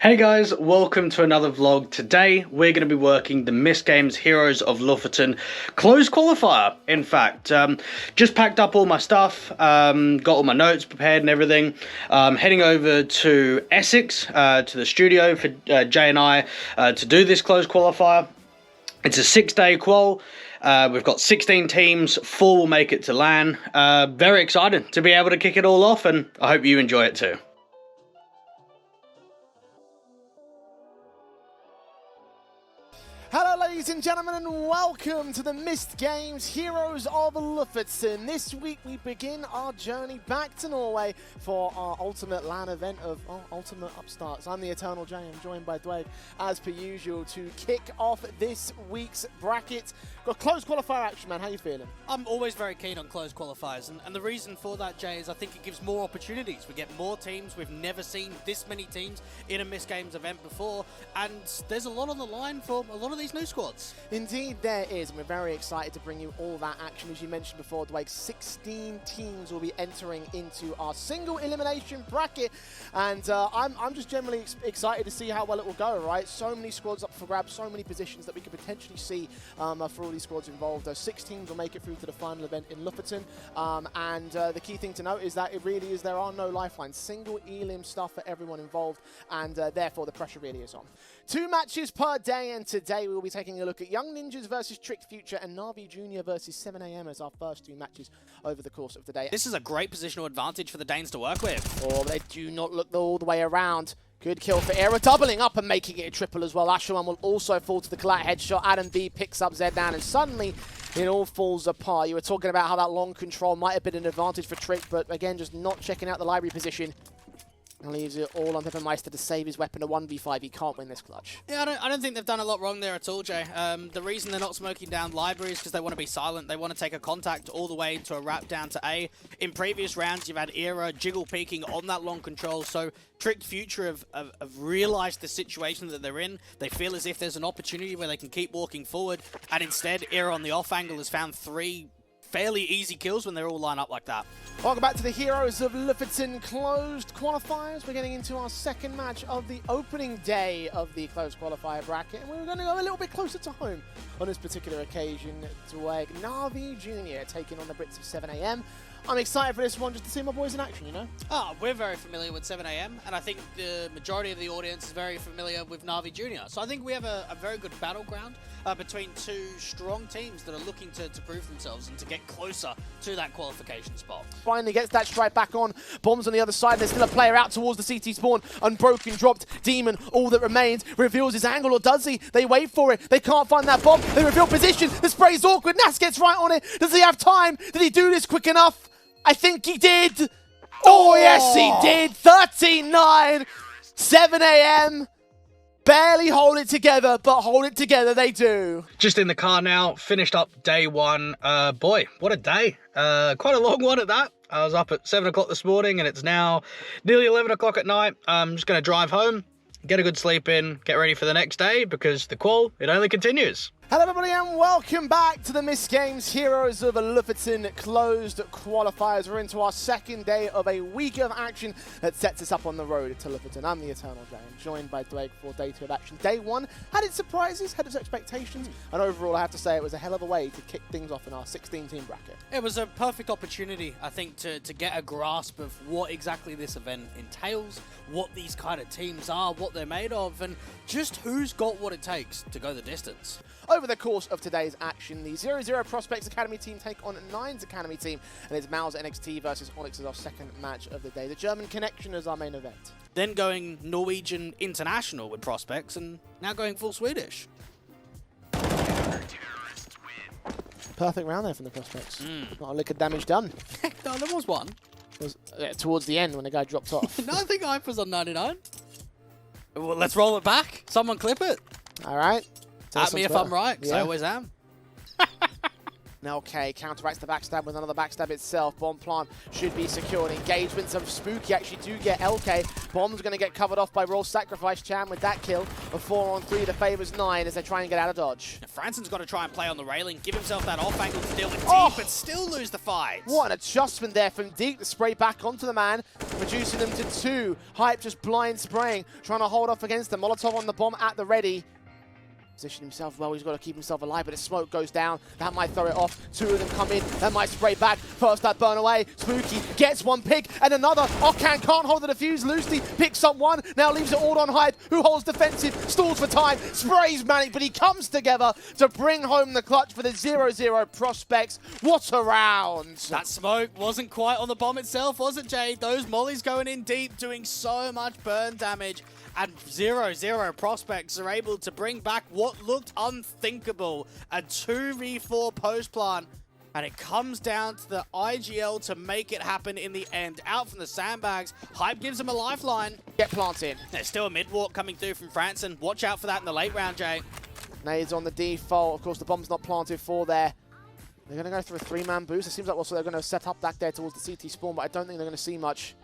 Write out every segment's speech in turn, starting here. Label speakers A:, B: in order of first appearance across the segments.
A: Hey guys, welcome to another vlog. Today we're going to be working the MistGames Heroes of Lofoten closed qualifier. In fact, just packed up all my stuff, got all my notes prepared and everything. Heading over to Essex, to the studio for Jay and I to do this closed qualifier. It's a 6-day qual. We've got 16 teams, 4 will make it to LAN. Very excited to be able to kick it all off, and I hope you enjoy it too.
B: Hello ladies and gentlemen, and welcome to the MistGames Heroes of Lofoten. This week we begin our journey back to Norway for our ultimate LAN event of Ultimate Upstarts. I'm the Eternal Jay, I'm joined by Dwayne as per usual to kick off this week's bracket. Got close qualifier action, man. How you feeling?
C: I'm always very keen on closed qualifiers, and the reason for that, Jay, is I think it gives more opportunities. We get more teams. We've never seen this many teams in a MistGames event before, and there's a lot on the line for a lot of these new squads.
B: Indeed there is, and we're very excited to bring you all that action. As you mentioned before, Dwight, 16 teams will be entering into our single elimination bracket, and I'm just generally excited to see how well it will go, right? So many squads up for grabs, so many positions that we could potentially see for all these squads involved. Those 6 teams will make it through to the final event in Lofoten, and the key thing to note is that it really is, there are no lifelines. Single elim stuff for everyone involved, and therefore the pressure really is on. 2 matches per day, and today we will be taking a look at Young Ninjas versus Trick Future and Na'Vi Jr. versus 7am as our first 2 matches over the course of the day.
C: This is a great positional advantage for the Danes to work with.
B: Oh, they do not look all the way around. Good kill for Era, doubling up and making it a triple as well. Asherman will also fall to the collat headshot. Adam V picks up Zed down, and suddenly it all falls apart. You were talking about how that long control might have been an advantage for Trick, but again, just not checking out the library position. And leaves it all on Peppermeister to save his weapon. A 1v5, he can't win this clutch.
C: Yeah, I don't think they've done a lot wrong there at all, Jay. The reason they're not smoking down library is because they want to be silent. They want to take a contact all the way into a wrap down to A. In previous rounds, you've had Era jiggle peeking on that long control, so Trick Future have realized the situation that they're in. They feel as if there's an opportunity where they can keep walking forward, and instead, Era on the off angle has found 3 fairly easy kills when they're all lined up like that.
B: Welcome back to the Heroes of Lofoten closed qualifiers. We're getting into our second match of the opening day of the closed qualifier bracket, and we're going to go a little bit closer to home on this particular occasion. Dwayne, Na'Vi Jr. taking on the Brits of 7am. I'm excited for this one just to see my boys in action, you know?
C: Oh, we're very familiar with 7am, and I think the majority of the audience is very familiar with Na'Vi Jr. So I think we have a very good battleground between 2 strong teams that are looking to prove themselves and to get closer to that qualification spot.
B: Finally gets that strike back on. Bombs on the other side. There's still a player out towards the CT spawn. Unbroken dropped. Demon, all that remains, reveals his angle, or does he? They wait for it. They can't find that bomb. They reveal position. The spray's awkward. Nas gets right on it. Does he have time? Did he do this quick enough? I think he did. Oh, yes, he did. 39. 7am. Barely hold it together, but hold it together they do.
A: Just in the car now, finished up day 1. Boy, what a day. Quite a long one at that. I was up at 7 o'clock this morning, and it's now nearly 11 o'clock at night. I'm just going to drive home, get a good sleep in, get ready for the next day, because the qual, it only continues.
B: Hello everybody and welcome back to the MistGames Heroes of Lofoten closed qualifiers. We're into our second day of a week of action that sets us up on the road to Lofoten. I'm the Eternal Jay, joined by Drake for day 2 of action. Day 1 had its surprises, had its expectations, and overall I have to say it was a hell of a way to kick things off in our 16-team bracket.
C: It was a perfect opportunity, I think, to get a grasp of what exactly this event entails, what these kind of teams are, what they're made of, and just who's got what it takes to go the distance.
B: Over the course of today's action, the 0-0 Prospects Academy team take on 9's Academy team, and it's Mauser NXT versus Onyx as our second match of the day. The German Connection is our main event.
C: Then going Norwegian International with Prospects, and now going full Swedish.
B: Perfect round there from the Prospects. Not a lick of damage done.
C: No, there was one.
B: It was towards the end when the guy dropped off.
C: No, I think I was on 99. Well, let's roll it back. Someone clip it.
B: All right.
C: At me if I'm right, because I always am.
B: Now, okay, counteracts the backstab with another backstab itself. Bomb plant should be secured. Engagements of Spooky actually do get LK. Bomb's going to get covered off by Roll Sacrifice Chan with that kill. A 4-on-3 that favors 9 as they try and get out of dodge.
C: Franson's got to try and play on the railing, give himself that off angle to deal with Deep,
B: Oh!
C: but still lose the fight.
B: What an adjustment there from Deep to spray back onto the man, reducing them to 2. Hype just blind spraying, trying to hold off against them. Molotov on the bomb at the ready. Position himself well, he's got to keep himself alive, but if smoke goes down, that might throw it off. 2 of them come in, that might spray back. First that burn away, Spooky gets one pick, and another. Okan can't hold the defuse, Loosely picks up one, now leaves it all on Hype, who holds defensive, stalls for time, sprays Manic, but he comes together to bring home the clutch for the 0-0 prospects. What a round!
C: That smoke wasn't quite on the bomb itself, was it, Jay? Those mollies going in deep, doing so much burn damage. And 0-0 prospects are able to bring back what looked unthinkable. A 2v4 post plant. And it comes down to the IGL to make it happen in the end. Out from the sandbags, Hype gives him a lifeline.
B: Get planted.
C: There's still a mid-walk coming through from Franson. Watch out for that in the late round, Jay.
B: Nades on the default. Of course, the bomb's not planted for there. They're going to go through a 3-man boost. It seems like also they're going to set up back there towards the CT spawn, but I don't think they're going to see much.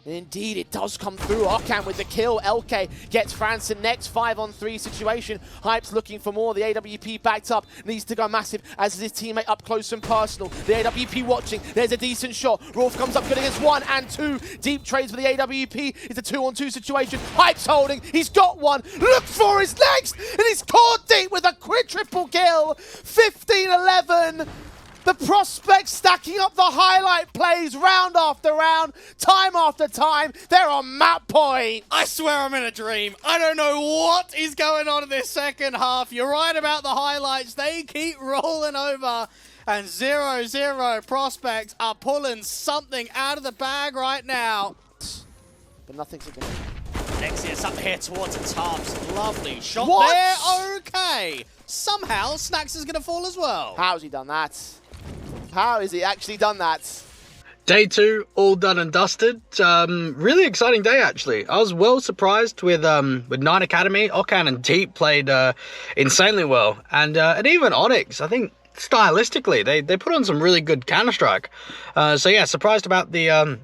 B: Indeed, it does come through. Okan with the kill. LK gets Franson next. 5-on-3 situation. Hype's looking for more. The AWP backed up. Needs to go massive as his teammate up close and personal. The AWP watching. There's a decent shot. Rolf comes up good against 1 and 2. Deep trades for the AWP. It's a 2-on-2 situation. Hype's holding. He's got one. Look for his legs. And he's caught Deep with a triple kill. 15-11. The prospects stacking up the highlight plays round after round, time after time. They're on map point.
C: I swear I'm in a dream. I don't know what is going on in this second half. You're right about the highlights. They keep rolling over. And 0-0 prospects are pulling something out of the bag right now.
B: But nothing's going to...
C: Nexius up here towards the tops. Lovely shot
B: What?
C: there. Okay. Somehow, Snacks is going to fall as well.
B: How's he done that? How has he actually done that?
A: Day 2, all done and dusted. Really exciting day, actually. I was well surprised with 9 Academy. Okan and Deep played insanely well. And even Onyx, I think, stylistically, they put on some really good Counter-Strike. So yeah, surprised about the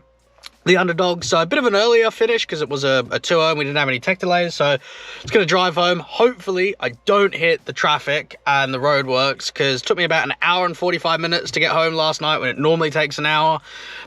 A: underdogs. So a bit of an earlier finish because it was a 2-0 and we didn't have any tech delays. So it's going to drive home. Hopefully I don't hit the traffic and the roadworks because it took me about an hour and 45 minutes to get home last night when it normally takes an hour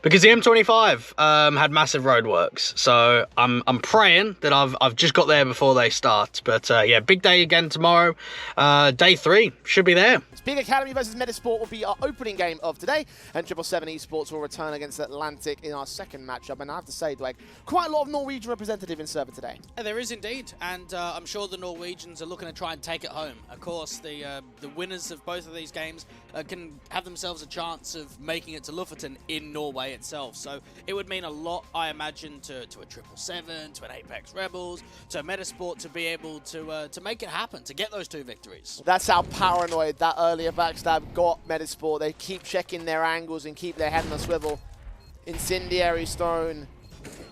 A: because the M25 had massive roadworks. So I'm praying that I've just got there before they start. But yeah, big day again tomorrow. Day 3 should be there.
B: Big Academy versus Metasport will be our opening game of today, and 777 Esports will return against Atlantic in our second matchup. And I have to say, Dwayne, quite a lot of Norwegian representative in server today.
C: There is indeed, and I'm sure the Norwegians are looking to try and take it home. Of course, the winners of both of these games can have themselves a chance of making it to Lofoten in Norway itself. So it would mean a lot, I imagine, to a 777, to an Apex Rebels, to a Metasport to be able to make it happen, to get those 2 victories.
B: That's how paranoid that earlier backstab got Metasport. They keep checking their angles and keep their head on a swivel. Incendiary Stone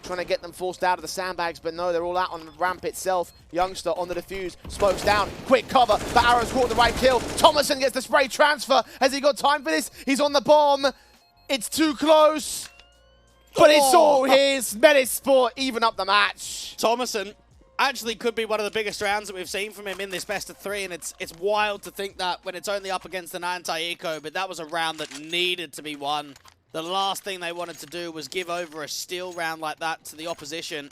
B: trying to get them forced out of the sandbags, but no, they're all out on the ramp itself. Youngster on the defuse, smokes down, quick cover, but Arrow's caught the right kill. Thomason gets the spray transfer. Has he got time for this? He's on the bomb. It's too close, but it's all his. Metasport even up the match.
C: Thomason actually could be one of the biggest rounds that we've seen from him in this best of 3, and it's wild to think that when it's only up against an anti-eco, but that was a round that needed to be won. The last thing they wanted to do was give over a steal round like that to the opposition.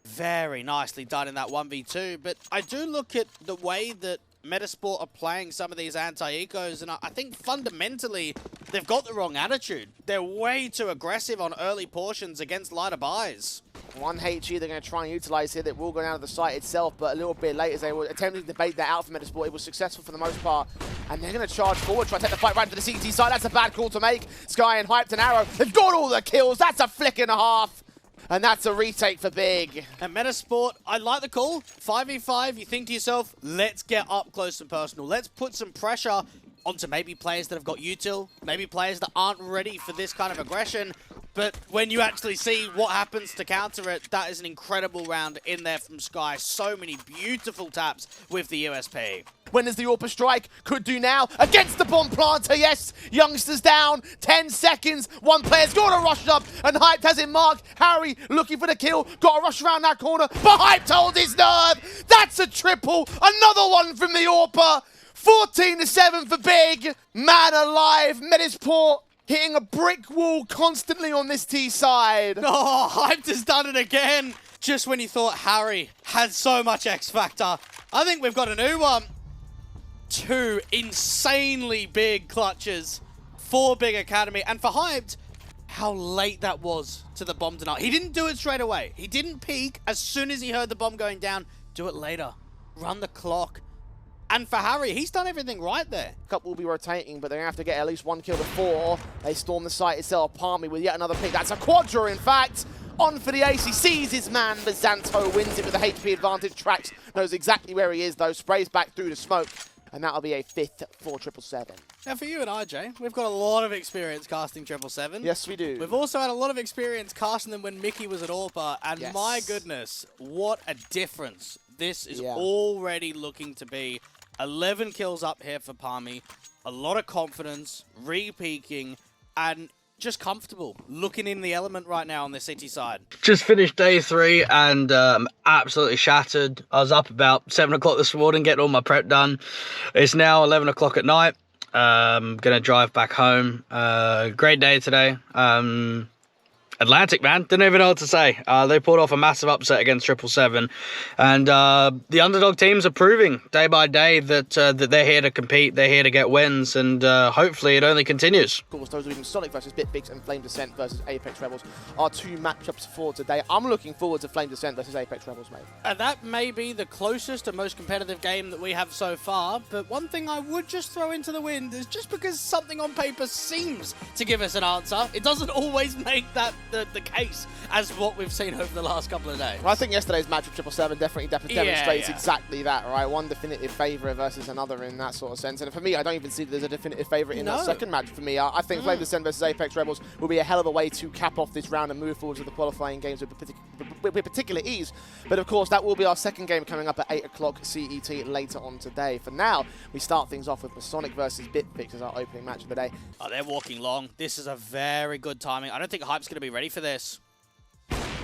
C: Very nicely done in that 1v2, but I do look at the way that Metasport are playing some of these anti-ecos, and I think fundamentally they've got the wrong attitude. They're way too aggressive on early portions against lighter buys.
B: 1 HE they're going to try and utilize here that will go down to the site itself, but a little bit late as they were attempting to bait that out for Metasport. It was successful for the most part, and they're going to charge forward, try to take the fight right to the CT side. That's a bad call to make. Sky and Hyped and Arrow, they've got all the kills. That's a flick and a half. And that's a retake for Big.
C: And Metasport, I like the call. 5v5, you think to yourself, let's get up close and personal. Let's put some pressure onto maybe players that have got util, maybe players that aren't ready for this kind of aggression. but when you actually see what happens to counter it, that is an incredible round in there from Sky. So many beautiful taps with the USP.
B: When does the AWP strike? Could do now. Against the bomb planter, yes. Youngsters down. 10 seconds. One player's got to rush up, and Hyped has it marked. Harry looking for the kill. Got to rush around that corner, but Hyped holds his nerve. That's a triple. Another one from the AWPer. 14-7 for Big. Man alive. Medisport hitting a brick wall constantly on this T side.
C: Oh, Hyped has done it again. Just when you thought Harry had so much X Factor, I think we've got a new one. 2 insanely big clutches for Big Academy. And for Hyped, how late that was to the bomb denial. He didn't do it straight away. He didn't peek as soon as he heard the bomb going down. Do it later. Run the clock. And for Harry, he's done everything right there.
B: Cup will be rotating, but they're going to have to get at least one kill before they storm the site itself. Palmy with yet another pick. That's a quadra, in fact. On for the ace. He sees his man, but Xanto wins it with a HP advantage. Trax knows exactly where he is, though. Sprays back through the smoke. And that'll be a 5th for 777.
C: Now for you and I, Jay, we've got a lot of experience casting 777.
B: Yes, we do.
C: We've also had a lot of experience casting them when Mickey was at AWPer, and
B: yes.
C: My goodness, what a difference this is already looking to be. 11 kills up here for Palmy, a lot of confidence, re-peaking, and just comfortable looking in the element right now on the city side.
A: Just finished day 3 and absolutely shattered. I was up about 7 o'clock this morning getting all my prep done. It's now 11 o'clock at night. Gonna drive back home. Great day today. Atlantic, man, didn't even know what to say. They pulled off a massive upset against 777, and the underdog teams are proving day by day that that they're here to compete, they're here to get wins, and hopefully it only continues.
B: Of course, those are even Sonic versus BitBigs and Flame Descent versus Apex Rebels are 2 matchups for today. I'm looking forward to Flame Descent versus Apex Rebels, mate.
C: And that may be the closest and most competitive game that we have so far, but one thing I would just throw into the wind is just because something on paper seems to give us an answer, it doesn't always make that the case as what we've seen over the last couple of days.
B: Well, I think yesterday's match with 777 definitely demonstrates
C: yeah.
B: exactly that, right? One definitive favourite versus another in that sort of sense. And for me, I don't even see that there's a definitive favourite in that second match for me. I think Flame Descent versus Apex Rebels will be a hell of a way to cap off this round and move forward to the qualifying games with particular ease. But of course, that will be our second game coming up at 8 o'clock CET later on today. For now, we start things off with Masonic versus BitBigs as our opening match of the day.
C: Oh, they're walking long. This is a very good timing. I don't think Hype's going to be ready for this.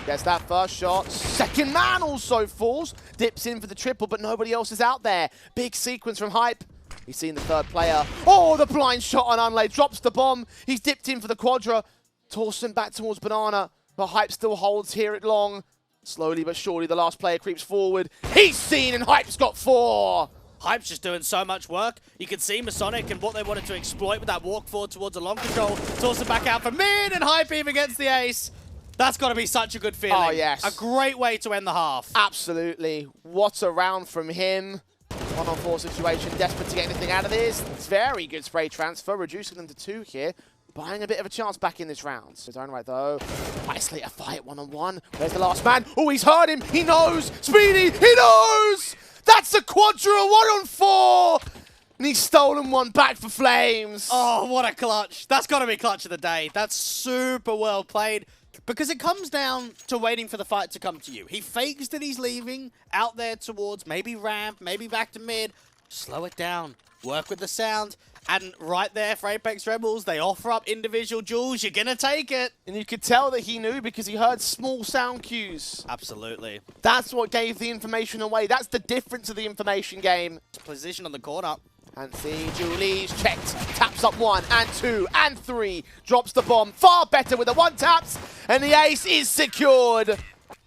B: Gets that first shot. Second man also falls. Dips in for the triple, but nobody else is out there. Big sequence from Hype. He's seen the third player. Oh, the blind shot on Unlay. Drops the bomb. He's dipped in for the quadra. Torsen back towards Banana, but Hype still holds here at long. Slowly but surely, the last player creeps forward. He's seen, and Hype's got 4.
C: Hype's just doing so much work. You can see Masonic and what they wanted to exploit with that walk forward towards a long control. Torsen back out for mid, and Hype even gets the ace. That's got to be such a good feeling.
B: Oh, yes.
C: A great way to end the half.
B: Absolutely. What a round from him. 1-on-4 situation, desperate to get anything out of this. It's very good spray transfer, reducing them to 2 here. Buying a bit of a chance back in this round. His own right, though. Isolate a fight 1-on-1. Where's the last man? Oh, he's heard him. He knows. Speedy, he knows. That's a quadra 1-on-4. And he's stolen one back for Flames.
C: Oh, what a clutch. That's got to be clutch of the day. That's super well played. Because it comes down to waiting for the fight to come to you. He fakes that he's leaving out there towards maybe ramp, maybe back to mid. Slow it down. Work with the sound. And right there for Apex Rebels, they offer up individual jewels. You're going to take it.
B: And you could tell that he knew because he heard small sound cues.
C: Absolutely.
B: That's what gave the information away. That's the difference of the information game.
C: Position on the corner.
B: And see, Julie's checked. Taps up 1 and 2 and 3. Drops the bomb. Far better with the 1 taps. And the ace is secured.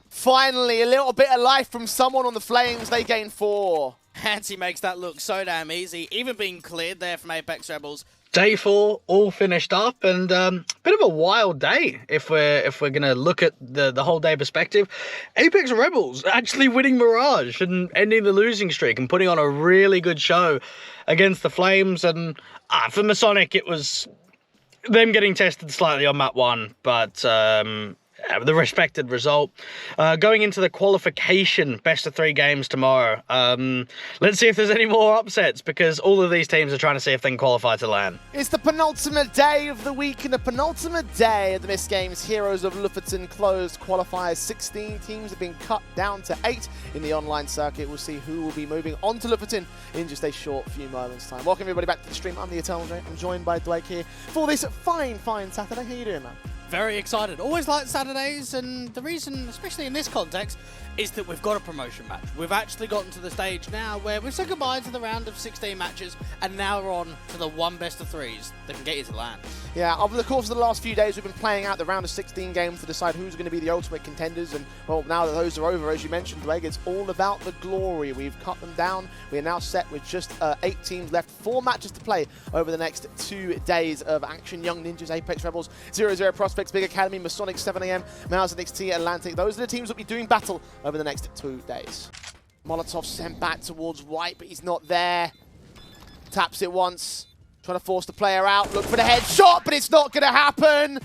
B: Finally, a little bit of life from someone on the Flames. They gain 4.
C: Hansi makes that look so damn easy. Even being cleared there from Apex Rebels.
A: Day 4 all finished up, and bit of a wild day if we're gonna look at the whole day perspective. Apex Rebels actually winning Mirage and ending the losing streak and putting on a really good show against the Flames. And for Masonic, it was them getting tested slightly on map 1, but the respected result. Going into the qualification best of 3 games tomorrow. Let's see if there's any more upsets, because all of these teams are trying to see if they can qualify to LAN.
B: It's the penultimate day of the week and the penultimate day of the MistGames Heroes of Lofoten closed qualifiers. 16 teams have been cut down to 8 in the online circuit. We'll see who will be moving on to Lofoten in just a short few moments' time. Welcome everybody back to the stream. I'm the Eternal J. I'm joined by Dwight here for this fine Saturday. How you doing, man?
C: Very excited. Always like Saturdays, and the reason, especially in this context, is that we've got a promotion match. We've actually gotten to the stage now where we've said goodbye to the round of 16 matches, and now we're on to the 1 best of 3s that can get you to LAN.
B: Yeah, over the course of the last few days, we've been playing out the round of 16 games to decide who's going to be the ultimate contenders, and, well, now that those are over, as you mentioned, Greg, it's all about the glory. We've cut them down. We are now set with just 8 teams left, 4 matches to play over the next 2 days of action. Young Ninjas, Apex Rebels, 0-0 Prospects, Big Academy, Masonic, 7am, Mouse NXT, Atlantic. Those are the teams that will be doing battle over the next 2 days. Molotov sent back towards right, but he's not there. Taps it once, trying to force the player out. Look for the headshot, but it's not going to happen.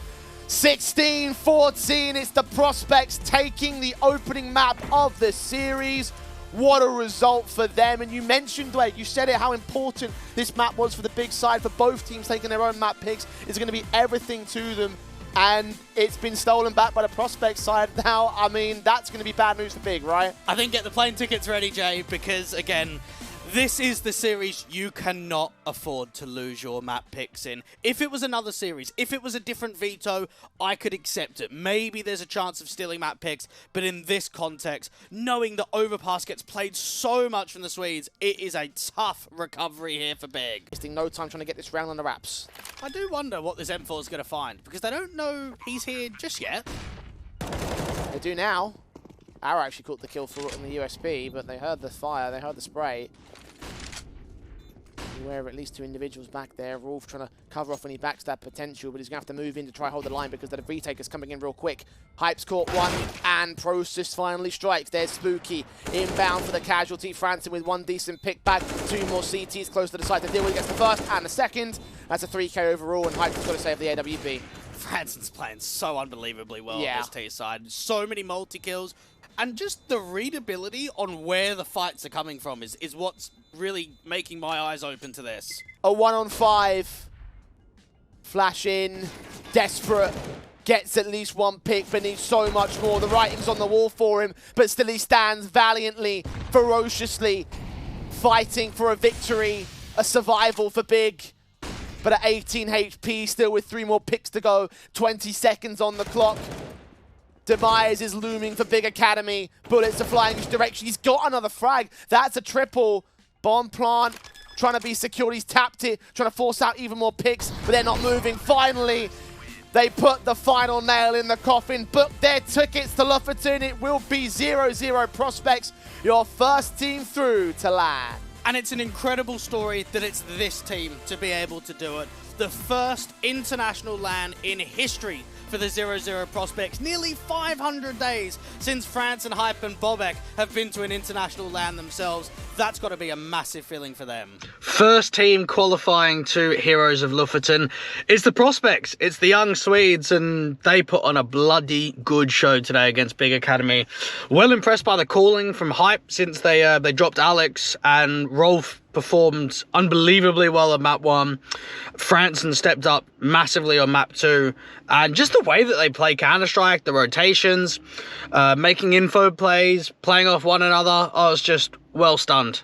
B: 16-14, it's the Prospects taking the opening map of the series. What a result for them. And you mentioned, Dwayne, you said it, how important this map was for the big side, for both teams taking their own map picks. It's going to be everything to them. And it's been stolen back by the Prospects side now. I mean, that's going to be bad news for Big, right?
C: I think get the plane tickets ready, Jay, because, again, this is the series you cannot afford to lose your map picks in. If it was another series, if it was a different veto, I could accept it. Maybe there's a chance of stealing map picks, but in this context, knowing that Overpass gets played so much from the Swedes, it is a tough recovery here for Big.
B: Wasting no time trying to get this round on the wraps.
C: I do wonder what this M4 is going to find, because they don't know he's here just yet.
B: They do now. Arrow actually caught the kill for on the USB, but they heard the fire, they heard the spray. Beware of at least 2 individuals back there. Rolf trying to cover off any backstab potential, but he's going to have to move in to try hold the line because the retake is coming in real quick. Hype's caught one, and Process finally strikes. There's Spooky inbound for the casualty. Franson with 1 decent pick back. 2 more CTs close to the side to deal with. Gets the first and the second. That's a 3k overall, and Hype's got to save the AWP.
C: Franson's playing so unbelievably well on
B: Yeah.
C: this T side. So many multi-kills. And just the readability on where the fights are coming from is what's really making my eyes open to this.
B: A 1-on-5. Flash in. Desperate. Gets at least 1 pick, but needs so much more. The writing's on the wall for him, but still he stands valiantly, ferociously, fighting for a victory, a survival for Big. But at 18 HP, still with 3 more picks to go, 20 seconds on the clock. Demise is looming for Big Academy. Bullets are flying in his direction. He's got another frag. That's a triple. Bomb plant, trying to be secure. He's tapped it, trying to force out even more picks, but they're not moving. Finally, they put the final nail in the coffin. Book their tickets to Lofoten. It will be 0-0 Prospects, your first team through to LAN.
C: And it's an incredible story that it's this team to be able to do it. The first international LAN in history for the 0-0 Prospects. Nearly 500 days since France and Hype and Bobek have been to an international LAN themselves. That's got to be a massive feeling for them.
A: First team qualifying to Heroes of Lofoten. It's the Prospects. It's the young Swedes, and they put on a bloody good show today against Big Academy. Well impressed by the calling from Hype since they dropped Alex, and Rolf performed unbelievably well on map 1. Franson stepped up massively on map 2, and just the way that they play Counter-Strike, the rotations, making info plays, playing off one another, I was just well stunned.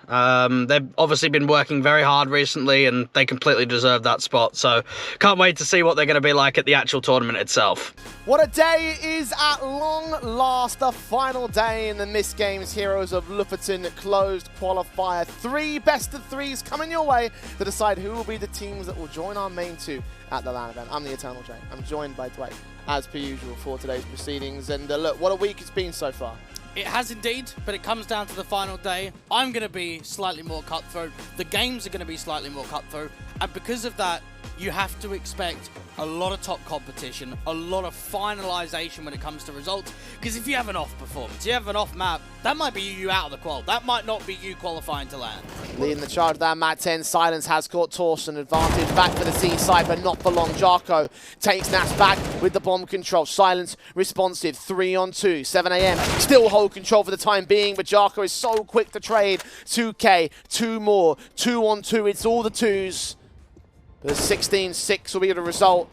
A: They've obviously been working very hard recently, and they completely deserve that spot, so can't wait to see what they're going to be like at the actual tournament itself.
B: What a day it is at long last, the final day in the MistGames Heroes of Lofoten closed qualifier. 3 best of 3s coming your way to decide who will be the teams that will join our main 2 at the LAN event. I'm the Eternal J. I'm joined by Dwight, as per usual, for today's proceedings. And look, what a week it's been so far.
C: It has indeed, but it comes down to the final day. I'm going to be slightly more cutthroat. The games are going to be slightly more cutthroat. And because of that, you have to expect a lot of top competition, a lot of finalization when it comes to results. Because if you have an off performance, you have an off map, that might be you out of the qual. That might not be you qualifying to land.
B: Leading the charge there, Mat 10. Silence has caught Torsen. Advantage back for the C side, but not for long. Jarko takes Nas back with the bomb control. Silence responsive. 3 on 2. 7 AM still hold control for the time being, but Jarko is so quick to trade. 2K, 2 more. 2 on 2. It's all the 2s. But 16-6 will be the result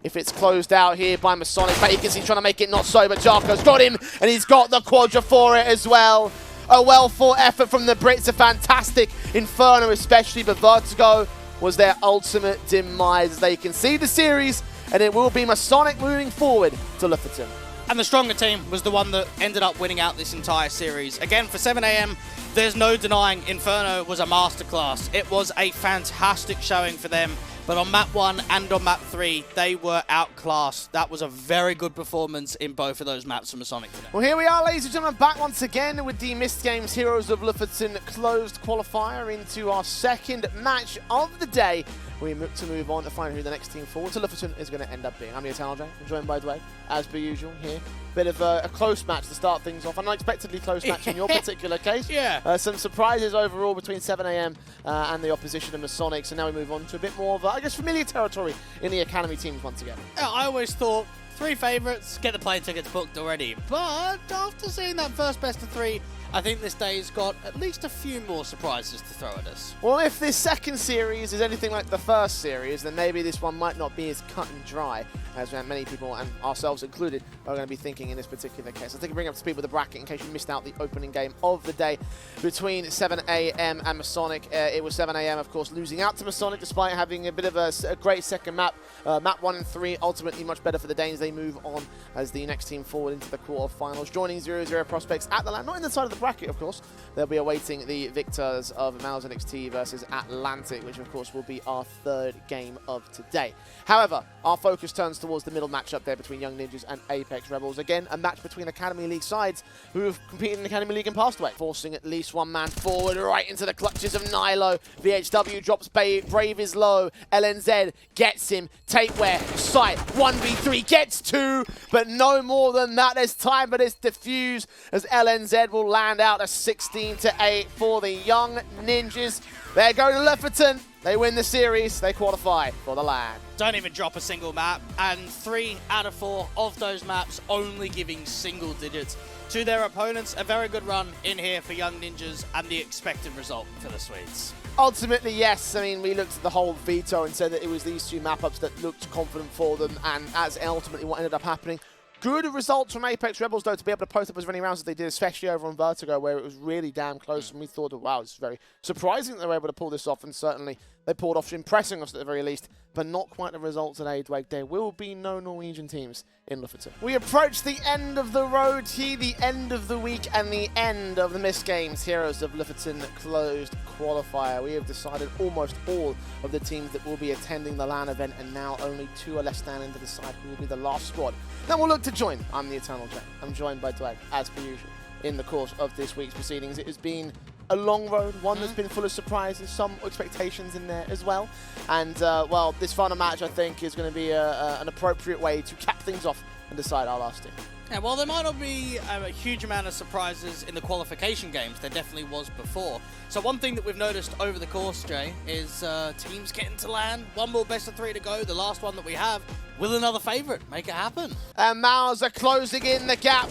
B: if it's closed out here by Masonic. Vacancy trying to make it not so, but Jarko's got him, and he's got the quadra for it as well. A well-fought effort from the Brits, a fantastic Inferno especially, but Vertigo was their ultimate demise. They concede the series, and it will be Masonic moving forward to Lofoten.
C: And the stronger team was the one that ended up winning out this entire series. Again, for 7 AM, there's no denying Inferno was a masterclass. It was a fantastic showing for them. But on map 1 and on map 3, they were outclassed. That was a very good performance in both of those maps for Masonic today.
B: Well, here we are, ladies and gentlemen, back once again with the MistGames Heroes of Lofoten closed qualifier into our second match of the day. We look to move on to find who the next team forward to Lofoten is going to end up being. I'm the Eternal J. I'm joined by Dwayne, as per usual, here. Bit of a close match to start things off. An unexpectedly close match in your particular case.
C: Yeah.
B: Some surprises overall between 7 AM and the opposition of Masonic. So now we move on to a bit more of, I guess, familiar territory in the Academy teams once again.
C: Yeah, I always thought 3 favourites, get the plane tickets booked already. But after seeing that first best of 3, I think this day's got at least a few more surprises to throw at us.
B: Well, if this second series is anything like the first series, then maybe this one might not be as cut and dry as many people, and ourselves included, are going to be thinking in this particular case. I think I bring up to speed with the bracket in case you missed out the opening game of the day between 7 AM and Masonic. It was 7 AM, of course, losing out to Masonic despite having a bit of a great second map. Map 1 and 3 ultimately much better for the Danes. They move on as the next team forward into the quarterfinals, joining 0-0 prospects at the land, not in the side of the bracket, of course. They'll be awaiting the victors of Males NXT versus Atlantic, which of course will be our third game of today. However, our focus turns towards the middle matchup there between Young Ninjas and Apex Rebels. Again, a match between Academy League sides who have competed in the Academy League and passed away, forcing at least one man forward right into the clutches of Nilo. VHW drops Brave is low. LNZ gets him. Tapeware, sight, 1v3, gets 2, but no more than that. There's time, but it's diffused as LNZ will land out a 16-8 for the Young Ninjas. They go to Lofoten. They win the series. They qualify for the land.
C: Don't even drop a single map, and 3 out of 4 of those maps only giving single digits to their opponents. A very good run in here for Young Ninjas and the expected result for the Swedes.
B: Ultimately, yes. I mean, we looked at the whole veto and said that it was these 2 map-ups that looked confident for them, and as ultimately what ended up happening. Good results from Apex Rebels, though, to be able to post up as many rounds as they did, especially over on Vertigo, where it was really damn close, and we thought, wow, it's very surprising that they were able to pull this off, and certainly they pulled off, impressing us at the very least, but not quite the result today, Dwayne. There will be no Norwegian teams in Lofoten. We approach the end of the road here, the end of the week, and the end of the MistGames Heroes of Lofoten closed qualifier. We have decided almost all of the teams that will be attending the LAN event, and now only 2 are left standing to decide who will be the last squad that will look to join. I'm the Eternal J. I'm joined by Dwayne, as per usual, in the course of this week's proceedings. It has been a long road, one that's been full of surprises, some expectations in there as well. And, well, this final match, I think, is going to be an appropriate way to cap things off and decide our last team.
C: Yeah, well, there might not be a huge amount of surprises in the qualification games. There definitely was before. So one thing that we've noticed over the course, Jay, is teams getting to land. One more best of 3 to go. The last one that we have. Will another favourite make it happen?
B: And Mars are closing in the gap.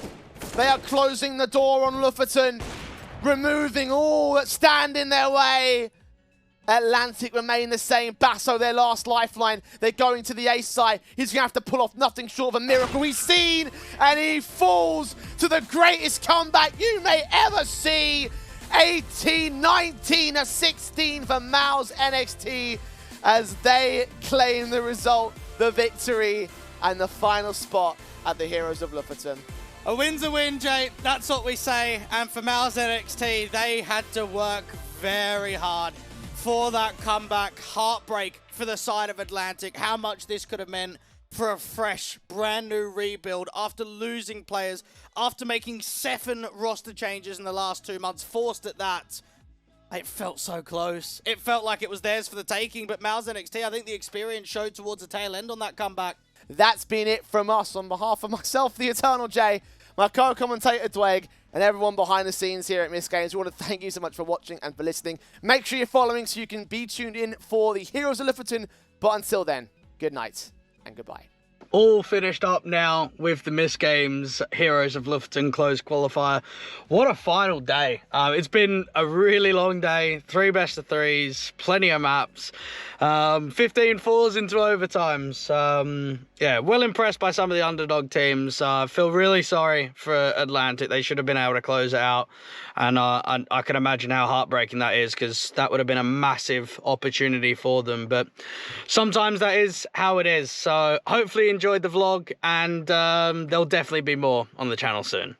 B: They are closing the door on Lofoten, removing all that stand in their way. Atlantic remain the same. Basso, their last lifeline. They're going to the ace side. He's going to have to pull off nothing short of a miracle. He's seen, and he falls to the greatest comeback you may ever see. 18-19-16 for Mao's NXT as they claim the result, the victory, and the final spot at the Heroes of Lofoten.
C: A win's a win, Jay. That's what we say. And for Mao's NXT, they had to work very hard for that comeback. Heartbreak for the side of Atlantic. How much this could have meant for a fresh, brand new rebuild after losing players, after making 7 roster changes in the last 2 months, forced at that. It felt so close. It felt like it was theirs for the taking, but Mal's NXT, I think the experience showed towards the tail end on that comeback.
B: That's been it from us. On behalf of myself, the Eternal J, my co-commentator Dwayne, and everyone behind the scenes here at MistGames, we want to thank you so much for watching and for listening. Make sure you're following so you can be tuned in for the Heroes of Lofoten. But until then, good night and goodbye.
A: All finished up now with the MistGames Heroes of Lofoten closed qualifier. What a final day. It's been a really long day, 3 best of 3s, plenty of maps, 15 falls into overtimes. Yeah, well impressed by some of the underdog teams. Feel really sorry for Atlantic. They should have been able to close it out. And I can imagine how heartbreaking that is, because that would have been a massive opportunity for them. But sometimes that is how it is. So hopefully you enjoyed the vlog, and there'll definitely be more on the channel soon.